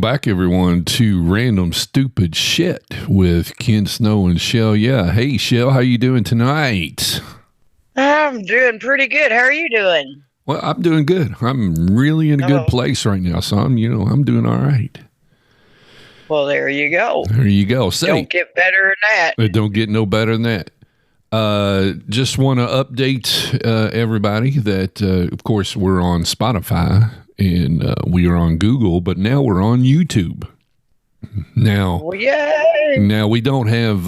back, everyone, to Random Stupid Shit with Ken Snow and Shell. Yeah. Hey, Shell, how you doing tonight? I'm doing pretty good. How are you doing? Well, I'm doing good. I'm really in a good place right now, so I'm doing all right. Well, there you go. There you go. Say, don't get better than that. It don't get no better than that. Just want to update everybody that, of course, we're on Spotify and we are on Google, but now we're on YouTube. Now, yay! Now we don't have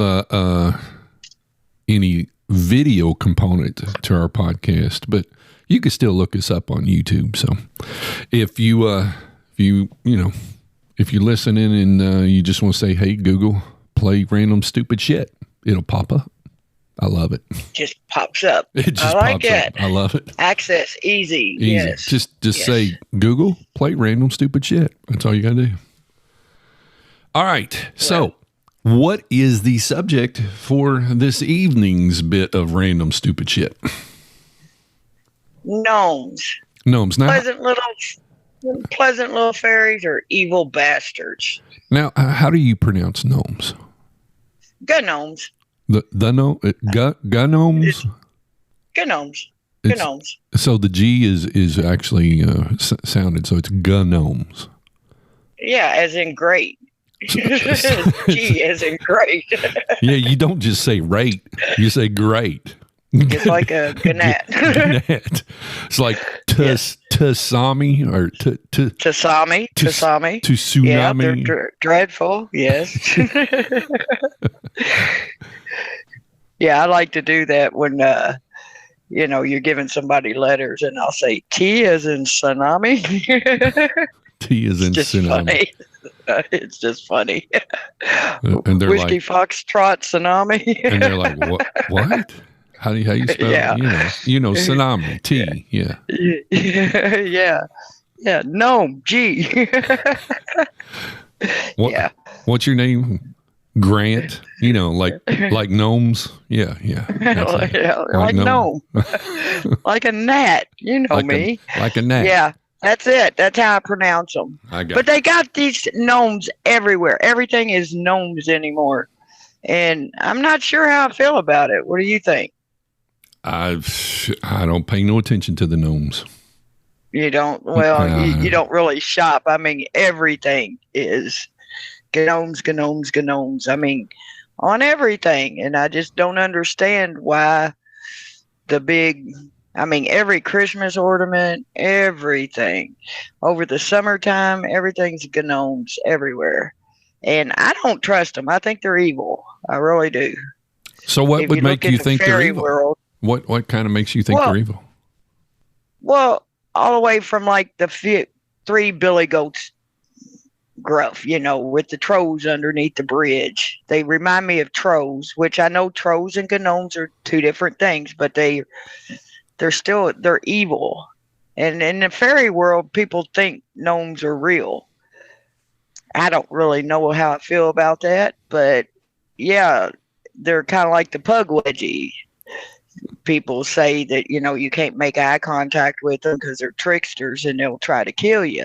any video component to our podcast, but you can still look us up on YouTube. So if you're listening and you just want to say, "Hey Google, play Random Stupid Shit," it'll pop up. I love it. Just pops up. It just I like pops it. up. I love it. Access easy. Yes. Just say, "Google, play Random Stupid Shit." That's all you gotta do. All right. So what is the subject for this evening's bit of Random Stupid Shit? Gnomes. Gnomes. Now, pleasant little fairies or evil bastards. Now, how do you pronounce gnomes? Gnomes. The gnome, gnomes. Gnomes. Gnomes. So the G is actually sounded, so it's gnomes. Yeah, as in great. G as in great. Yeah, you don't just say rate, you say great. It's like a gnat. It's like Tasami or Tasami. Tsunami. Yeah, they're dreadful. Yes. Yeah, I like to do that when you're giving somebody letters, and I'll say T as in tsunami. T as in tsunami. It's just funny. And they're Whiskey like, Foxtrot tsunami. And they're like, what? How do you spell it? Tsunami. T. Yeah. Yeah. Gnome. G. What's your name? Grant. Like gnomes. Yeah. Like gnome. Like a gnat. You know me. Like a gnat. Yeah. That's it. That's how I pronounce them. But they got these gnomes everywhere. Everything is gnomes anymore. And I'm not sure how I feel about it. What do you think? I don't pay no attention to the gnomes. You don't? Well, you don't really shop. I mean, everything is gnomes. I mean, on everything. And I just don't understand why every Christmas ornament, everything. Over the summertime, everything's gnomes everywhere. And I don't trust them. I think they're evil. I really do. So what would make you think they're evil? World, what kind of makes you think they're evil? Well, all the way from like the three Billy Goats gruff, with the trolls underneath the bridge. They remind me of trolls, which I know trolls and gnomes are two different things, but they're evil. And in the fairy world, people think gnomes are real. I don't really know how I feel about that, but yeah, they're kind of like the Pukwudgies. People say that, you can't make eye contact with them because they're tricksters and they'll try to kill you.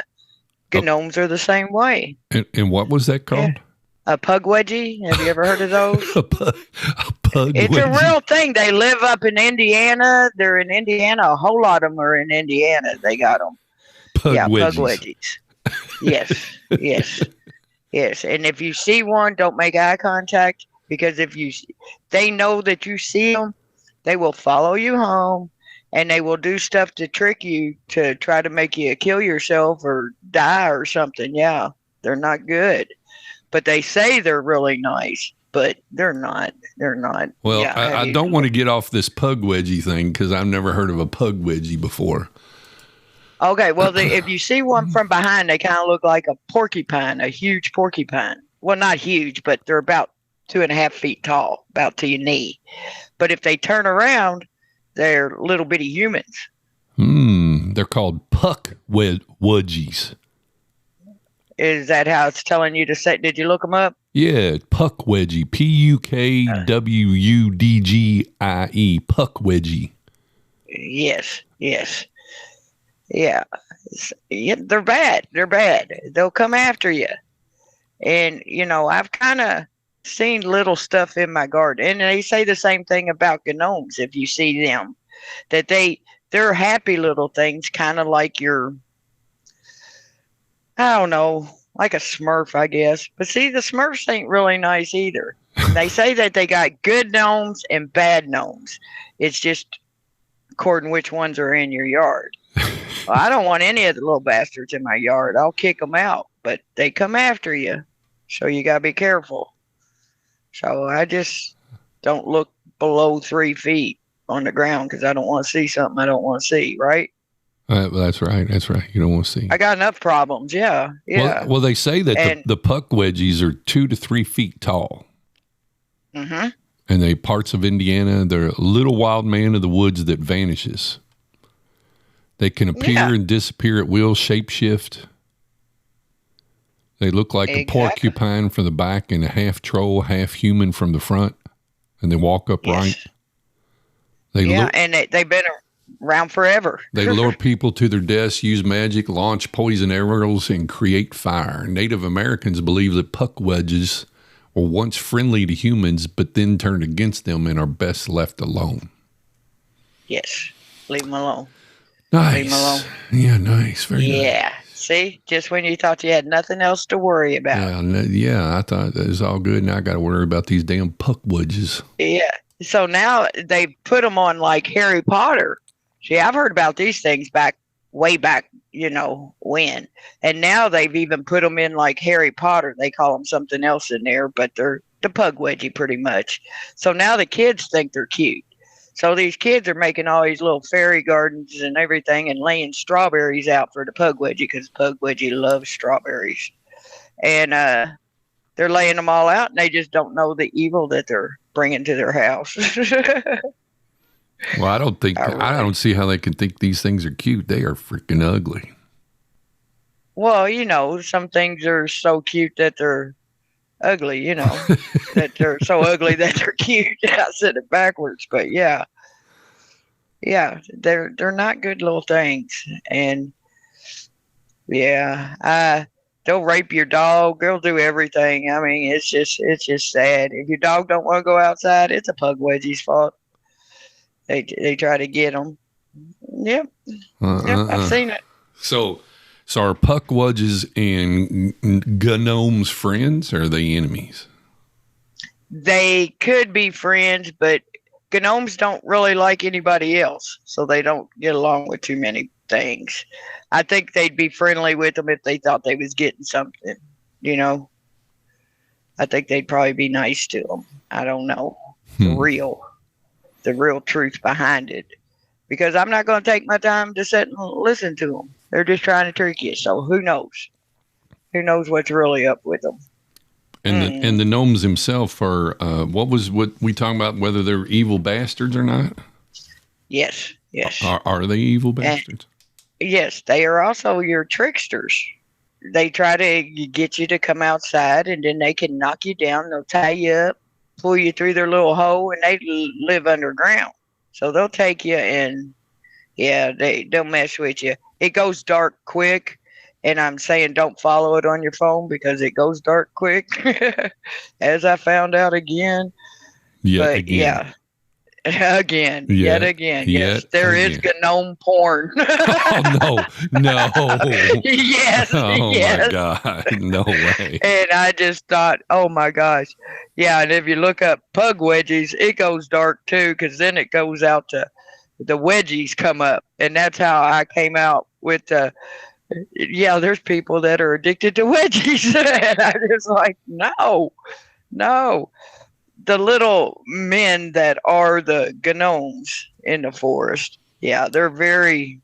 Gnomes are the same way. And what was that called? Yeah. A Pukwudgie. Have you ever heard of those? a Pukwudgie. It's a real thing. They live up in Indiana. They're in Indiana. A whole lot of them are in Indiana. They got them. Pukwudgies. Yes. And if you see one, don't make eye contact, because they know that you see them, they will follow you home, and they will do stuff to trick you to try to make you kill yourself or die or something. Yeah, they're not good, but they say they're really nice, but they're not. They're not. Well, yeah, I don't want to get off this Pukwudgie thing because I've never heard of a Pukwudgie before. Okay, well, if you see one from behind, they kind of look like a porcupine, a huge porcupine. Well, not huge, but they're about 2.5 feet tall, about to your knee. But if they turn around, they're little bitty humans. They're called Pukwudgies. Is that how it's telling you to say? Did you look them up? Yeah, Pukwudgie. Pukwudgie. Pukwudgie. Yes. Yeah, they're bad. They'll come after you. And I've kind of seen little stuff in my garden, and they say the same thing about gnomes. If you see them, that they're happy little things, kind of like I don't know, like a Smurf, I guess. But see, the Smurfs ain't really nice either. They say that they got good gnomes and bad gnomes. It's just according which ones are in your yard. Well, I don't want any of the little bastards in my yard. I'll kick them out, but they come after you. So you got to be careful. So I just don't look below 3 feet on the ground because I don't want to see something I don't want to see, right? Well, that's right. That's right. You don't want to see. I got enough problems. Yeah. Yeah. Well, they say that the Pukwudgies are 2 to 3 feet tall. Mm-hmm. And they parts of Indiana, they're a little wild man of the woods that vanishes. They can appear and disappear at will, shapeshift. They look like a porcupine from the back and a half troll, half human from the front. And they walk upright. Yes. And they've been around forever. They lure people to their deaths, use magic, launch poison arrows, and create fire. Native Americans believe that Pukwudgies were once friendly to humans, but then turned against them and are best left alone. Yes. Leave them alone. Nice. Leave them alone. Yeah, nice. Very nice. Yeah. See, just when you thought you had nothing else to worry about. Yeah, I thought it was all good. Now I got to worry about these damn Pukwudgies. Yeah. So now they put them on like Harry Potter. See, I've heard about these things way back, when. And now they've even put them in like Harry Potter. They call them something else in there, but they're the Pukwudgie pretty much. So now the kids think they're cute. So these kids are making all these little fairy gardens and everything and laying strawberries out for the Pukwudgie because Pukwudgie loves strawberries. And they're laying them all out, and they just don't know the evil that they're bringing to their house. Well, I don't see how they can think these things are cute. They are freaking ugly. Well, some things are so cute that they're ugly, that they're so ugly that they're cute. I said it backwards, but yeah, they're not good little things, and they'll rape your dog. They'll do everything. I mean, it's just sad. If your dog don't want to go outside, it's a Pukwudgie's fault. They try to get them. Yep, I've seen it. So are Pukwudgies and Gnomes friends, or are they enemies? They could be friends, but Gnomes don't really like anybody else, so they don't get along with too many things. I think they'd be friendly with them if they thought they was getting something, I think they'd probably be nice to them. I don't know. The real truth behind it. Because I'm not going to take my time to sit and listen to them. They're just trying to trick you. So who knows? Who knows what's really up with them? And the gnomes themselves are, what we talking about, whether they're evil bastards or not? Yes. Are they evil bastards? Yes, they are also your tricksters. They try to get you to come outside, and then they can knock you down. They'll tie you up, pull you through their little hole, and they live underground. So they'll take you and, they'll mess with you. It goes dark quick, and I'm saying don't follow it on your phone because it goes dark quick, as I found out again. Yet again. Yes, there is gnome porn. Oh, no. Yes. My God. No way. And I just thought, oh my gosh. Yeah, and if you look up Pukwudgies, it goes dark too, because then it goes out to the wedgies come up. And that's how I came out with there's people that are addicted to wedgies. And I was like, no. The little men that are the gnomes in the forest, they're very,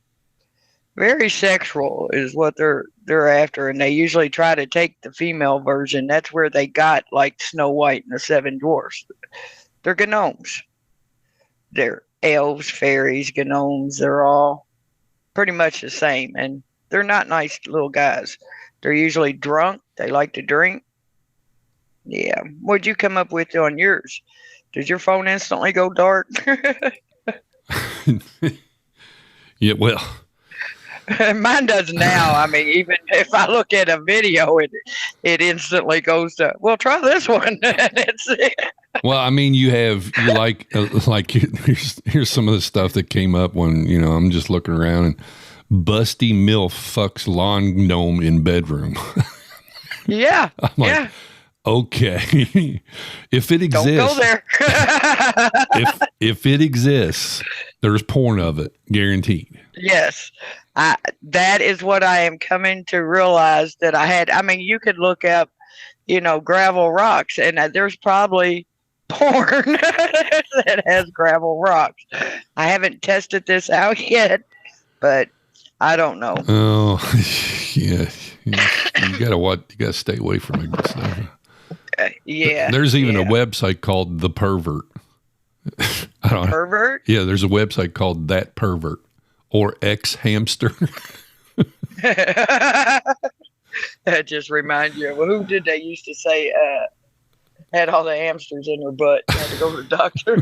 very sexual is what they're after, and they usually try to take the female version. That's where they got like Snow White and the Seven Dwarfs. They're gnomes. They're elves, fairies, gnomes. They're all pretty much the same, and they're not nice little guys. They're usually drunk. They like to drink. Yeah. What'd you come up with on yours? Does your phone instantly go dark? Yeah, well, Mine does now. I mean, even if I look at a video, it instantly goes to, well, try this one. And Well, I mean, you like here's some of the stuff that came up when I'm just looking around and busty MILF fucks lawn gnome in bedroom. Yeah. I'm like, yeah. Okay, if it exists, Don't go there. if it exists, there's porn of it, guaranteed. Yes. That is what I am coming to realize that I had. I mean, you could look up, gravel rocks, and there's probably porn that has gravel rocks. I haven't tested this out yet, but I don't know. Oh, yeah. You gotta stay away from it. Stuff. Yeah. There's even a website called The Pervert. I don't know. Pervert? Yeah, there's a website called That Pervert or X Hamster. That just reminds you of who did they used to say had all the hamsters in her butt, had to go to the doctor.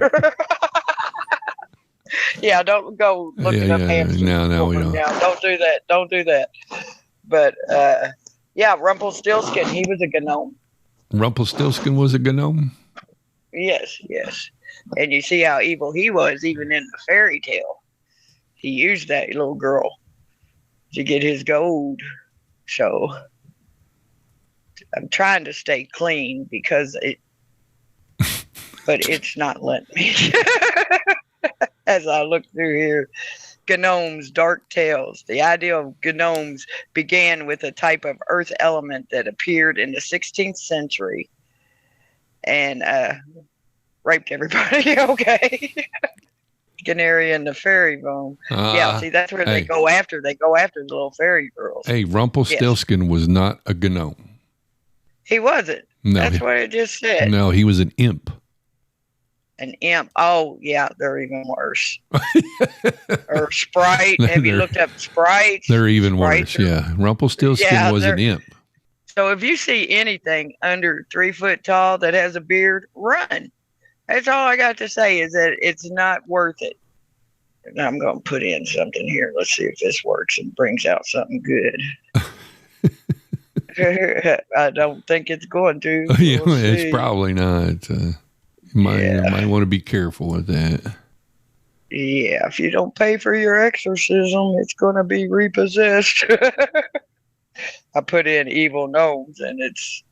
Yeah, don't go looking up hamsters. No, we don't. Yeah, don't do that. Don't do that. But yeah, Rumpelstiltskin, he was a gnome. Rumpelstiltskin was a gnome? Yes. And you see how evil he was, even in the fairy tale. He used that little girl to get his gold. So I'm trying to stay clean because but it's not letting me. As I look through here, Gnomes, dark tales. The idea of gnomes began with a type of earth element that appeared in the 16th century and raped everybody. Okay. Canary and the fairy bone. Yeah, see, that's where they go after. They go after the little fairy girls. Hey, Rumpelstiltskin was not a gnome. He wasn't. No, that's what it just said. No, he was an imp. An imp. Oh, yeah, they're even worse. Or Sprite. Have you looked up Sprites? They're even worse, yeah. Rumpelstiltskin was an imp. So if you see anything under 3 foot tall that has a beard, run. That's all I got to say is that it's not worth it. And I'm going to put in something here. Let's see if this works and brings out something good. I don't think it's going to. Yeah, it's probably not. You might want to be careful with that. Yeah, if you don't pay for your exorcism, it's going to be repossessed. I put in evil gnomes and it's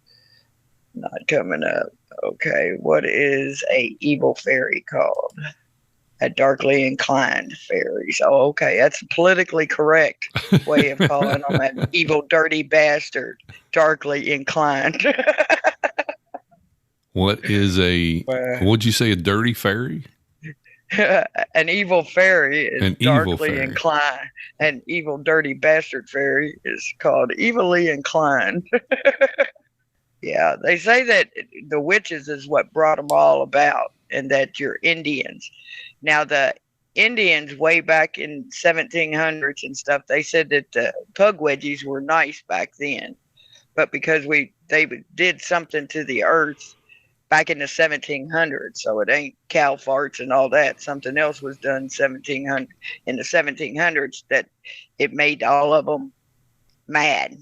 not coming up. Okay, what is a evil fairy called? A darkly inclined fairies. Oh, okay, that's a politically correct way of calling them an evil, dirty bastard, darkly inclined. What is what'd you say, a dirty fairy? An evil fairy is darkly inclined. An evil, dirty bastard fairy is called evilly inclined. Yeah, they say that the witches is what brought them all about, and that you're Indians. Now, the Indians way back in 1700s and stuff, they said that the Pukwudgies were nice back then, but because they did something to the earth back in the 1700s, so it ain't cow farts and all that. Something else was done in the 1700s that it made all of them mad.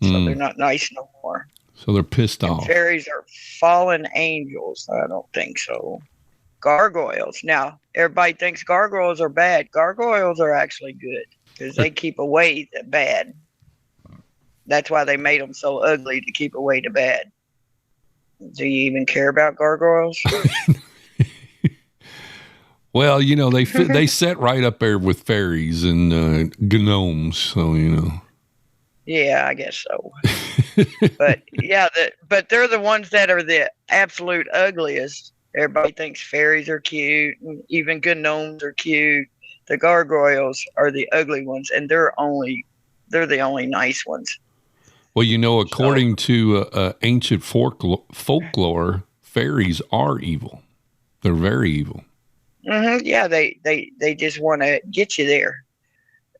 So they're not nice no more. So they're pissed off. Fairies are fallen angels. I don't think so. Gargoyles. Now, everybody thinks gargoyles are bad. Gargoyles are actually good because they keep away the bad. That's why they made them so ugly, to keep away the bad. Do you even care about gargoyles? Well, they set right up there with fairies and gnomes, so Yeah, I guess so. But yeah, but they're the ones that are the absolute ugliest. Everybody thinks fairies are cute, and even gnomes are cute. The gargoyles are the ugly ones, and they're the only nice ones. Well, according to ancient folklore, fairies are evil. They're very evil. Mm-hmm. Yeah, they just want to get you there,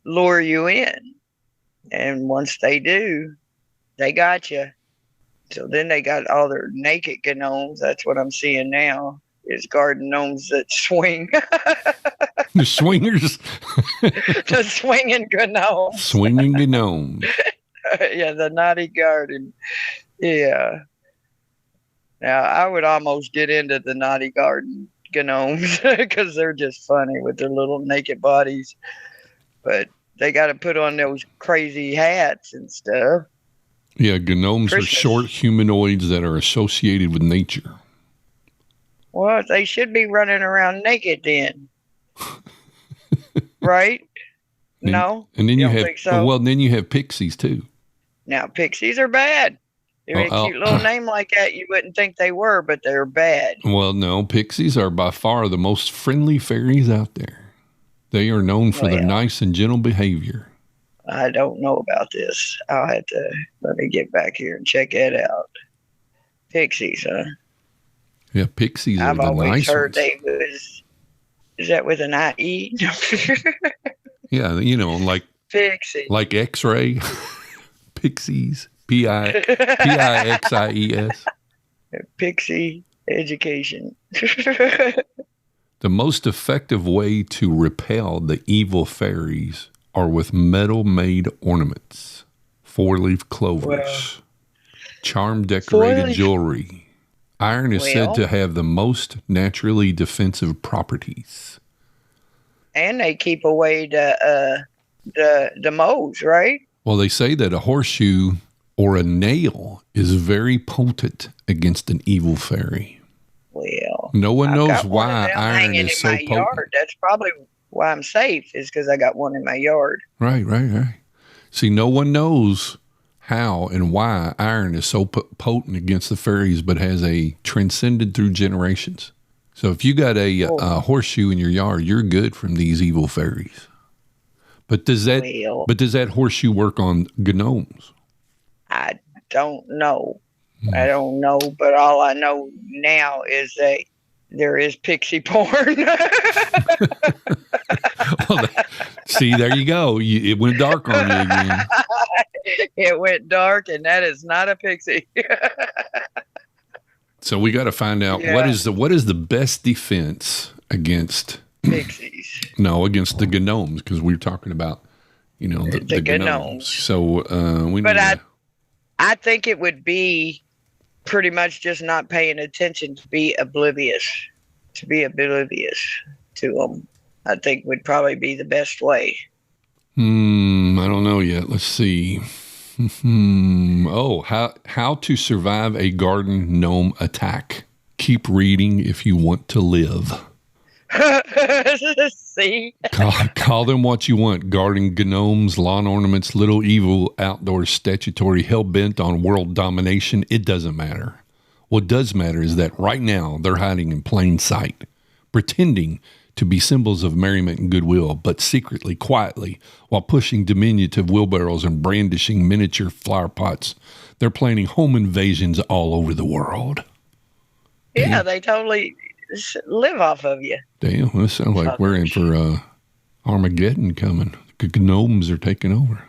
lure you in. And once they do, they got you. So then they got all their naked gnomes. That's what I'm seeing now, is garden gnomes that swing. The swingers. The swinging gnomes. Swinging gnomes. Yeah, the naughty garden. Yeah. Now, I would almost get into the naughty garden gnomes because they're just funny with their little naked bodies. But they got to put on those crazy hats and stuff. Yeah, gnomes Christmas. are short humanoids that are associated with nature. Well, they should be running around naked then. Right? No? And then you don't have, think so? well, then you have pixies too. Now, pixies are bad. If a cute little name like that, you wouldn't think they were, but they're bad. Well, no, pixies are by far the most friendly fairies out there. They are known for their nice and gentle behavior. I don't know about this. I'll have to, let me get back here and check it out. Pixies, huh? Yeah, pixies are I've the always nice heard ones. they was, is that with an I-E? Yeah, you know, like Pixie. Like X-ray. Pixies. P-I-X-I-E-S. Pixie education. The most effective way to repel the evil fairies are with metal-made ornaments, four-leaf clovers, charm-decorated jewelry. Iron is said to have the most naturally defensive properties. And they keep away the moles, right? Well, they say that a horseshoe or a nail is very potent against an evil fairy. Well, no one knows why iron is so potent. Yard. That's probably why I'm safe, is because I got one in my yard. Right. See, no one knows how and why iron is so potent against the fairies, but has transcended through generations. So if you got a horseshoe in your yard, you're good from these evil fairies. But does that horseshoe work on gnomes? I don't know. I don't know, but all I know now is that there is pixie porn. Well, see, there you go. It went dark on you again. It went dark, and that is not a pixie. So we got to find out what is the best defense against pixies. No, against the gnomes, because we were talking about, the gnomes. So I think it would be pretty much just not paying attention, to be oblivious to them. I think would probably be the best way. I don't know yet. Let's see. How to survive a garden gnome attack. Keep reading if you want to live. See? Call them what you want. Garden gnomes, lawn ornaments, little evil, outdoor statutory, hell-bent on world domination. It doesn't matter. What does matter is that right now they're hiding in plain sight, pretending to be symbols of merriment and goodwill, but secretly, quietly, while pushing diminutive wheelbarrows and brandishing miniature flower pots, they're planning home invasions all over the world. Yeah, they totally live off of you. Damn, this sounds like we're in for Armageddon coming. The gnomes are taking over.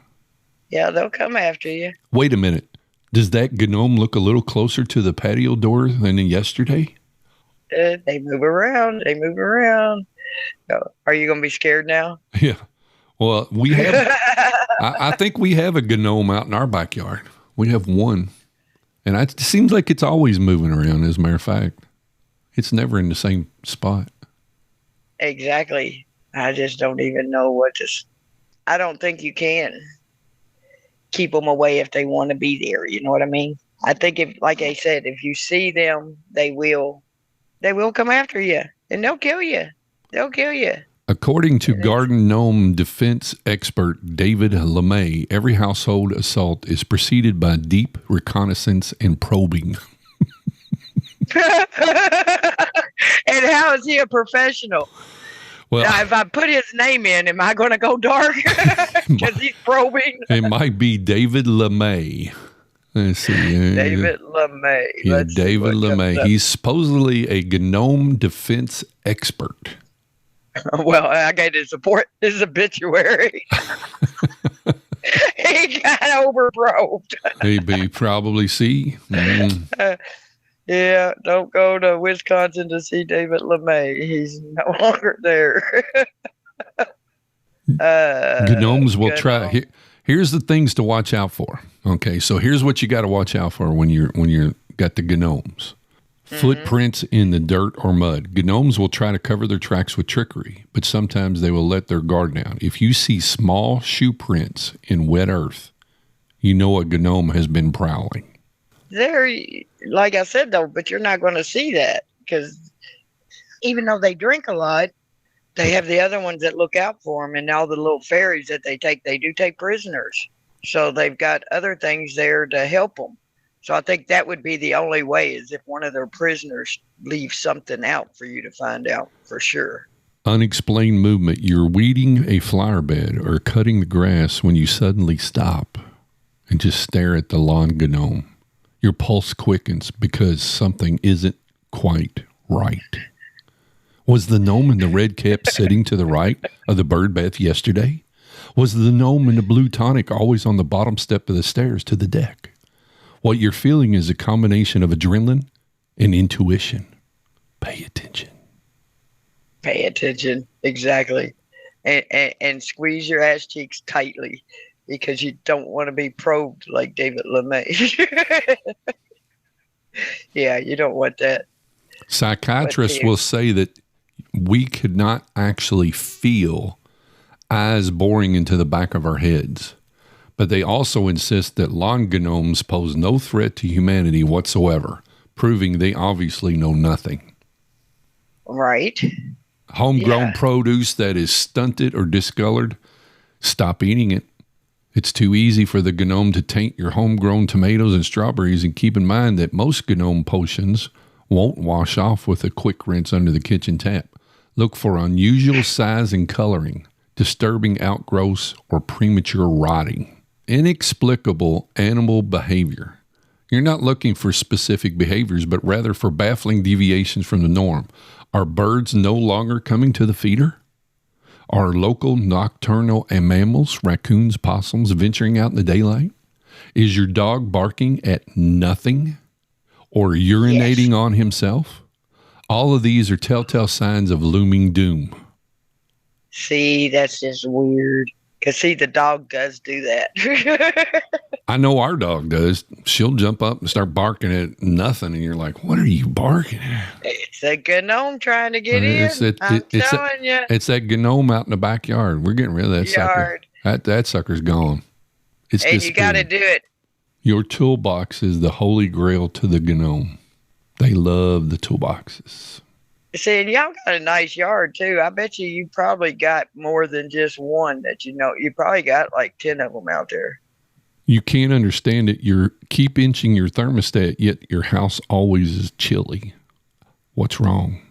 Yeah, they'll come after you. Wait a minute. Does that gnome look a little closer to the patio door than yesterday? They move around. Are you going to be scared now? Yeah. Well, we have, I think we have a gnome out in our backyard. We have one. And it seems like it's always moving around, as a matter of fact. It's never in the same spot. Exactly. I just don't even know I don't think you can keep them away if they want to be there. You know what I mean? I think like I said, if you see them, they will come after you, and they'll kill you. According to garden gnome defense expert David LeMay, every household assault is preceded by deep reconnaissance and probing. And how is he a professional? Well, now, if I put his name in, am I going to go dark? Because he's probing. It might be David LeMay. Let's see. David LeMay. Yeah, David LeMay. He's supposedly a gnome defense expert. Well, I got to support his obituary. He got overprobed. Maybe, probably see. Yeah, don't go to Wisconsin to see David LeMay. He's no longer there. Gnomes will try. Gnome. Here's the things to watch out for. Okay, so here's what you got to watch out for when you're got the gnomes. Footprints in the dirt or mud. Gnomes will try to cover their tracks with trickery, but sometimes they will let their guard down. If you see small shoe prints in wet earth, you know a gnome has been prowling. There, like I said though, but you're not going to see that because even though they drink a lot, they have the other ones that look out for them, and all the little fairies that they do take prisoners. So they've got other things there to help them. So I think that would be the only way is if one of their prisoners leaves something out for you to find out for sure. Unexplained movement. You're weeding a flower bed or cutting the grass when you suddenly stop and just stare at the lawn gnome. Your pulse quickens because something isn't quite right. Was the gnome in the red cap sitting to the right of the bird bath yesterday? Was the gnome in the blue tonic always on the bottom step of the stairs to the deck? What you're feeling is a combination of adrenaline and intuition. Pay attention. Pay attention. Exactly. And squeeze your ass cheeks tightly because you don't want to be probed like David LeMay. Yeah, you don't want that. Psychiatrists will say that we could not actually feel eyes boring into the back of our heads. But they also insist that lawn gnomes pose no threat to humanity whatsoever, proving they obviously know nothing. Right. Homegrown produce that is stunted or discolored, stop eating it. It's too easy for the gnome to taint your homegrown tomatoes and strawberries, and keep in mind that most gnome potions won't wash off with a quick rinse under the kitchen tap. Look for unusual size and coloring, disturbing outgrowths, or premature rotting. Inexplicable animal behavior. You're not looking for specific behaviors, but rather for baffling deviations from the norm. Are birds no longer coming to the feeder? Are local nocturnal mammals, raccoons, possums, venturing out in the daylight? Is your dog barking at nothing or urinating on himself? All of these are telltale signs of looming doom. See, that's just weird. Because, see, the dog does do that. I know our dog does. She'll jump up and start barking at nothing, and you're like, what are you barking at? It's a gnome trying to get in. I'm telling you. It's that gnome out in the backyard. We're getting rid of that sucker. That sucker's gone. And you got to do it. Your toolbox is the holy grail to the gnome. They love the toolboxes. See, and y'all got a nice yard, too. I bet you probably got more than just one that you know. You probably got like 10 of them out there. You can't understand it. You keep inching your thermostat, yet your house always is chilly. What's wrong?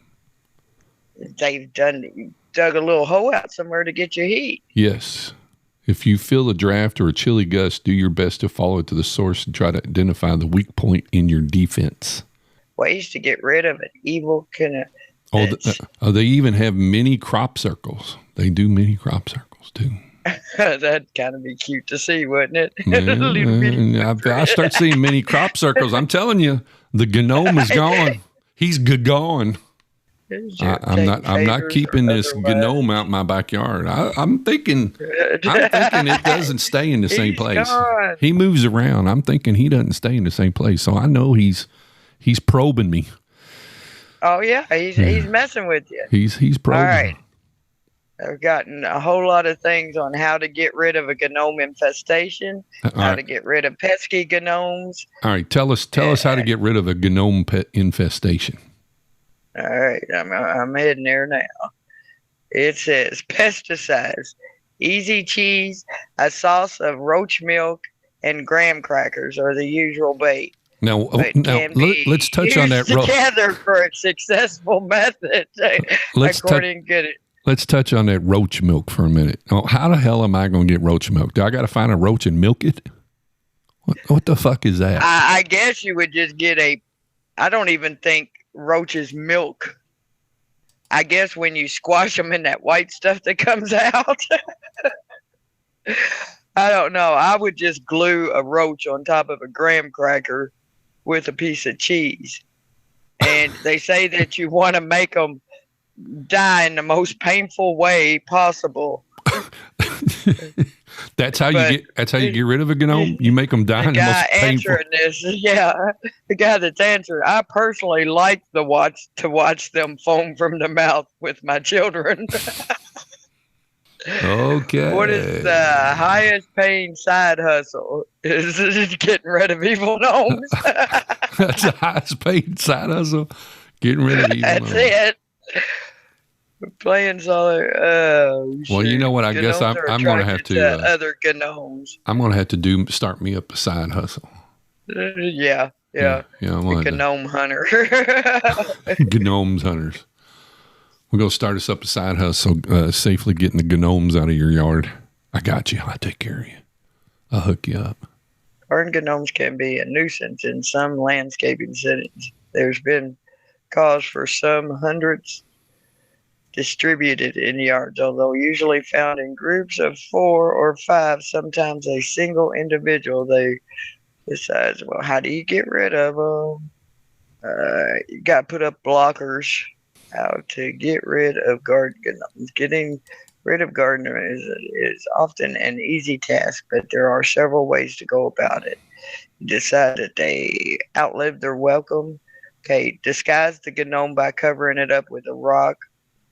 They've dug a little hole out somewhere to get your heat. Yes. If you feel a draft or a chilly gust, do your best to follow it to the source and try to identify the weak point in your defense. Ways to get rid of an evil kind of... They even have mini crop circles. They do mini crop circles too. That'd kind of be cute to see, wouldn't it? I start seeing mini crop circles. I'm telling you, the gnome is gone. He's gone. I'm not keeping this gnome out in my backyard. I'm thinking it doesn't stay in the same place. Gone. He moves around. I'm thinking he doesn't stay in the same place. So I know he's probing me. Oh yeah, he's messing with you. He's probing. All right. I've gotten a whole lot of things on how to get rid of a gnome infestation, how to get rid of pesky gnomes. All right, tell us how to get rid of a gnome pet infestation. All right, I'm heading there now. It says pesticides, easy cheese, a sauce of roach milk, and graham crackers are the usual bait. Now let's touch on that. Together for a successful method, Let's touch on that roach milk for a minute. Oh, how the hell am I going to get roach milk? Do I got to find a roach and milk it? What the fuck is that? I guess you would just get I don't even think roaches milk. I guess when you squash them in that white stuff that comes out. I don't know. I would just glue a roach on top of a graham cracker with a piece of cheese. And they say that you want to make them die in the most painful way possible. That's how you get rid of a gnome. You make them die. The guy answering this, the guy that's answering. I personally like to watch them foam from the mouth with my children. Okay. What is the highest paying side hustle? Is getting rid of evil gnomes. That's the highest paid side hustle. Getting rid of evil That's gnomes. it. Playing solid. Well, you know what? I guess I'm going to have to. Other gnomes. I'm going to have to start me up a side hustle. Yeah. I'm a gnome hunter. Gnomes hunters. We're going to start us up a side hustle, safely getting the gnomes out of your yard. I got you. I'll take care of you. I'll hook you up. Barn gnomes can be a nuisance in some landscaping settings. There's been cause for some hundreds distributed in yards, although usually found in groups of 4 or 5, sometimes a single individual. They decides, well, how do you get rid of them? You got to put up blockers. How to get rid of garden gnomes. Getting rid of gardener is often an easy task, but there are several ways to go about it. You decide that they outlived their welcome. Okay, disguise the gnome by covering it up with a rock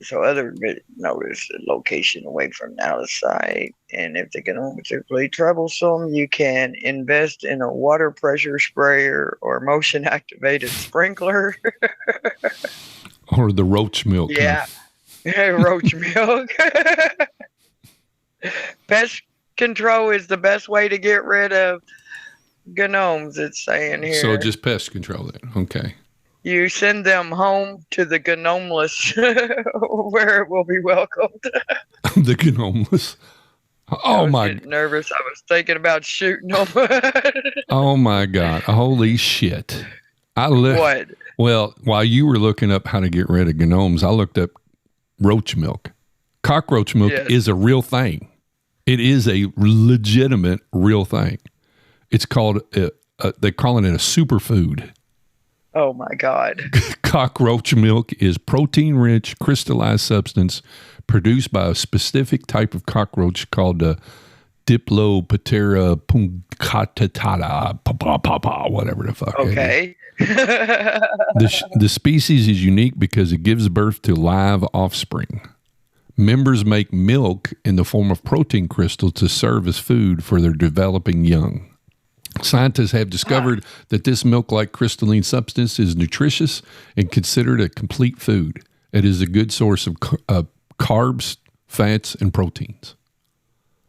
so others notice the location away from out of sight. And if the gnome is particularly troublesome, you can invest in a water pressure sprayer or motion activated sprinkler. Or the roach milk. Yeah, roach milk. Pest control is the best way to get rid of gnomes, it's saying here. So just pest control then. Okay. You send them home to the gnomeless where it will be welcomed. The gnomeless. Oh my! Nervous. I was thinking about shooting them. Oh my God! Holy shit! What? Well, while you were looking up how to get rid of gnomes, I looked up roach milk. Cockroach milk is a real thing. It is a legitimate real thing. It's called, they call it a superfood. Oh my God. Cockroach milk is protein-rich crystallized substance produced by a specific type of cockroach called Diploptera punctata, whatever the fuck. Okay. The species is unique because it gives birth to live offspring. Members make milk in the form of protein crystals to serve as food for their developing young. Scientists have discovered that this milk-like crystalline substance is nutritious and considered a complete food. It is a good source of carbs, fats, and proteins.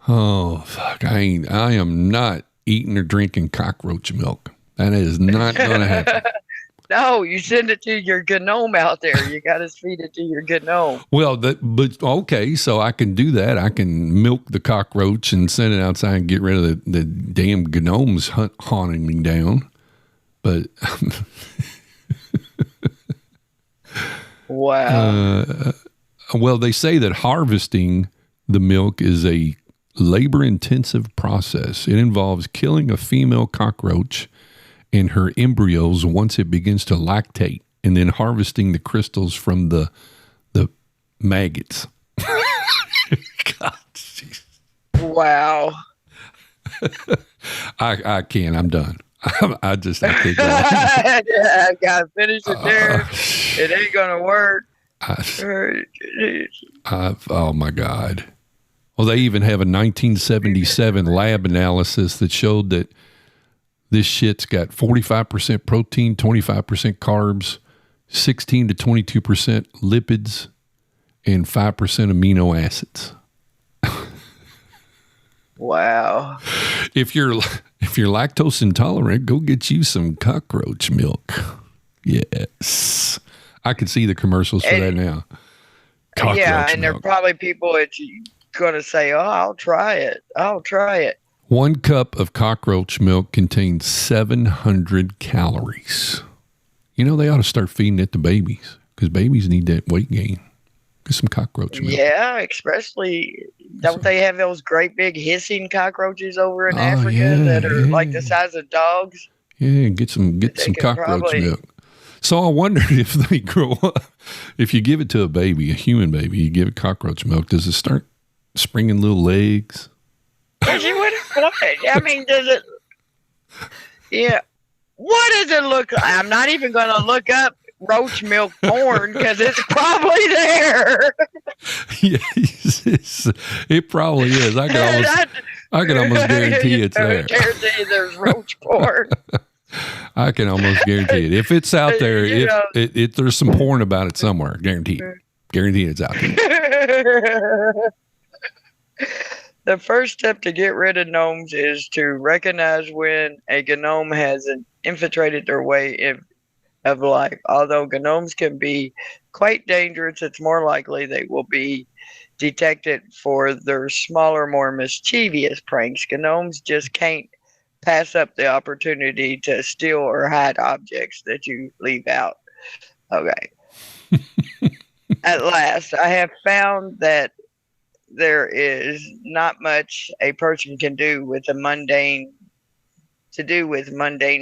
Oh, fuck. I am not eating or drinking cockroach milk. That is not going to happen. No, you send it to your gnome out there. You got to feed it to your gnome. Well, but okay, so I can do that. I can milk the cockroach and send it outside and get rid of the damn gnomes haunting me down. But wow. Well, they say that harvesting the milk is a labor-intensive process. It involves killing a female cockroach and her embryos once it begins to lactate, and then harvesting the crystals from the maggots. God, geez. Wow. I can't. I'm done. I can't go on. I got to finish it there. It ain't going to work. Oh, my God. Well, they even have a 1977 lab analysis that showed that this shit's got 45% protein, 25% carbs, 16 to 22% lipids, and 5% amino acids. Wow. If you're lactose intolerant, go get you some cockroach milk. Yes. I can see the commercials for that now. Cockroach and there milk. are probably people that's going to say, oh, I'll try it. 1 cup of cockroach milk contains 700 calories. You know, they ought to start feeding it to babies because babies need that weight gain. Get some cockroach milk. Yeah, especially, don't they have those great big hissing cockroaches over in Africa that are like the size of dogs? Yeah, get some cockroach milk. So I wondered if they grow up, if you give it to a baby, a human baby, you give it cockroach milk, does it start springing little legs. I mean, does it? Yeah. What does it look like? I'm not even going to look up roach milk porn because it's probably there. Yes, it probably is. I can almost guarantee it's there. I guarantee there's roach porn. I can almost guarantee it. If it's out there, if there's some porn about it somewhere, guarantee it's out there. The first step to get rid of gnomes is to recognize when a gnome has infiltrated their way of life. Although gnomes can be quite dangerous, it's more likely they will be detected for their smaller, more mischievous pranks. Gnomes just can't pass up the opportunity to steal or hide objects that you leave out. Okay. At last, I have found that there is not much a person can do with mundane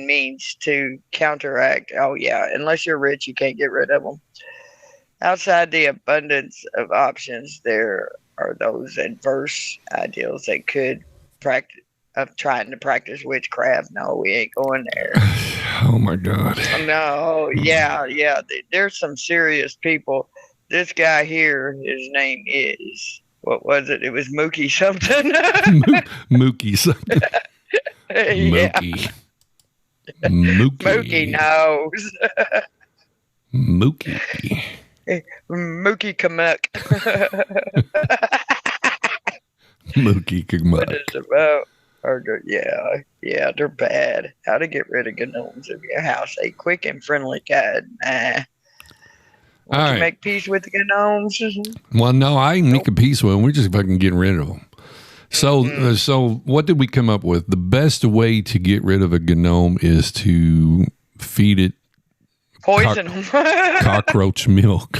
means to counteract. Oh yeah, unless you're rich, you can't get rid of them. Outside the abundance of options, there are those adverse ideals that could practice of trying to practice witchcraft. No, we ain't going there. Oh my God. No, yeah. There's some serious people. This guy here, his name is, what was it? It was Mookie something. Mookie something. Yeah. Mookie knows. Mookie. Mookie Kamuk. Mookie Kamuk. What is it about? Yeah, they're bad. How to get rid of gnomes in your house? A quick and friendly guide. Nah. Want to make peace with the gnomes? Well, no, I ain't making peace with them. We're just fucking getting rid of them. So, so what did we come up with? The best way to get rid of a gnome is to feed it poison them. Cockroach milk.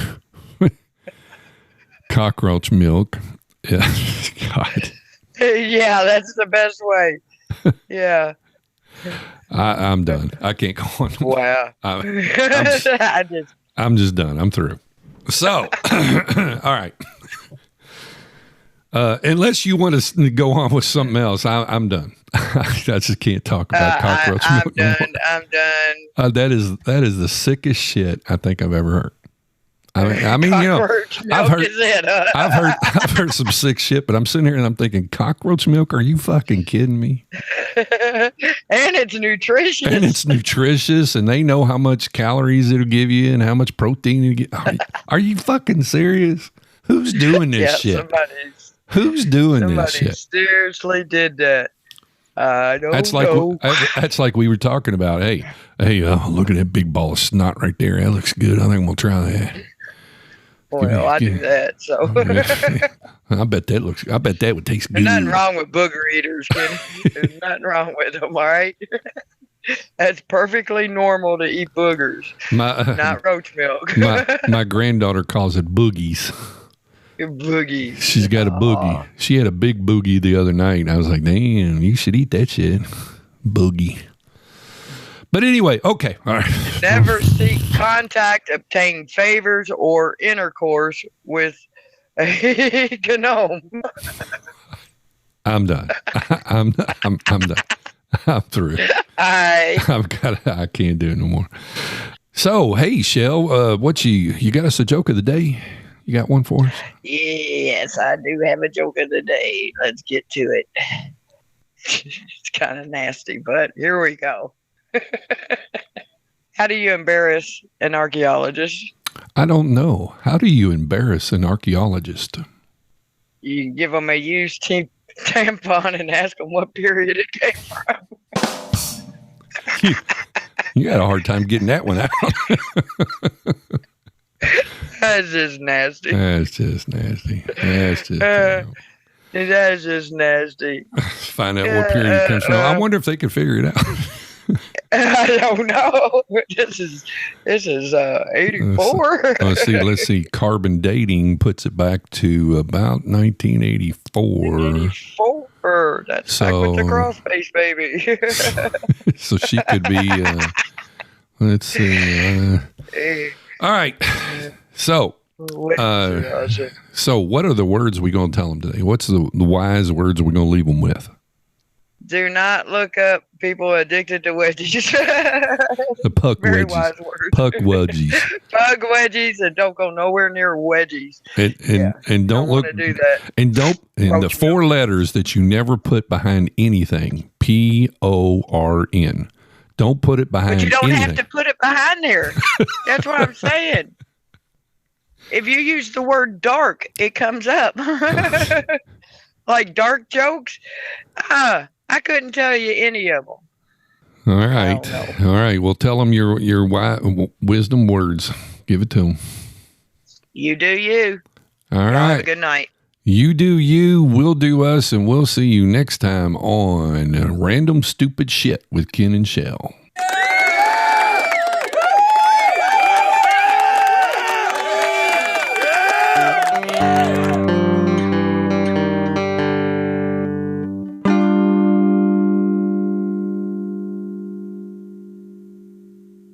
Cockroach milk. Yeah. God. Yeah, that's the best way. Yeah. I'm done. I can't go on. Wow. I'm just done. I'm through. So, all right. Unless you want to go on with something else, I'm done. I just can't talk about cockroach milk. I'm done. That is the sickest shit I think I've ever heard. I mean, you know, I've heard some sick shit, but I'm sitting here and I'm thinking, cockroach milk? Are you fucking kidding me? And it's nutritious. And they know how much calories it'll give you and how much protein it'll get. Are you fucking serious? Who's doing this shit? Who's doing this shit? Somebody seriously did that. I don't know. That's like we were talking about. Hey, look at that big ball of snot right there. That looks good. I think we'll try that. Well, I do that, so. I bet that would taste good. There's nothing wrong with booger eaters, Kenny. There's nothing wrong with them, all right? That's perfectly normal to eat boogers, not roach milk. my granddaughter calls it boogies. Boogies. She's got a boogie. She had a big boogie the other night. I was like, damn, you should eat that shit. Boogie. But anyway, okay. All right. Never seek contact, obtain favors, or intercourse with a gnome. I'm done. I'm done. I'm through. I can't do it no more. So, hey, Shell, what you got us a joke of the day? You got one for us? Yes, I do have a joke of the day. Let's get to it. It's kind of nasty, but here we go. How do you embarrass an archaeologist? I don't know. How do you embarrass an archaeologist? You give them a used tampon and ask them what period it came from. You had a hard time getting that one out. That's just nasty. That's just nasty. That's just nasty. Find out what period it comes from. I wonder if they can figure it out. I don't know. This is 84. Let's see. Carbon dating puts it back to about 1984. 1984. That's back with the crawl space, baby. So she could be. Let's see. All right. So So, what are the words we going to tell them today? What's the wise words we're going to leave them with? Do not look up people addicted to wedgies. The puck Very wedgies. wise word. Pukwudgies. Pukwudgies, and don't go nowhere near wedgies. And don't look. Do that. And don't. And the 4 letters that you never put behind anything. PORN. Don't put it behind. But you don't anything. have to put it behind there. That's what I'm saying. If you use the word dark, it comes up. Like dark jokes. I couldn't tell you any of them. All right. All right. Well, tell them your wisdom words. Give it to them. You do you. All right. Have a good night. You do you. We'll do us. And we'll see you next time on Random Stupid Shit with Ken and Shell.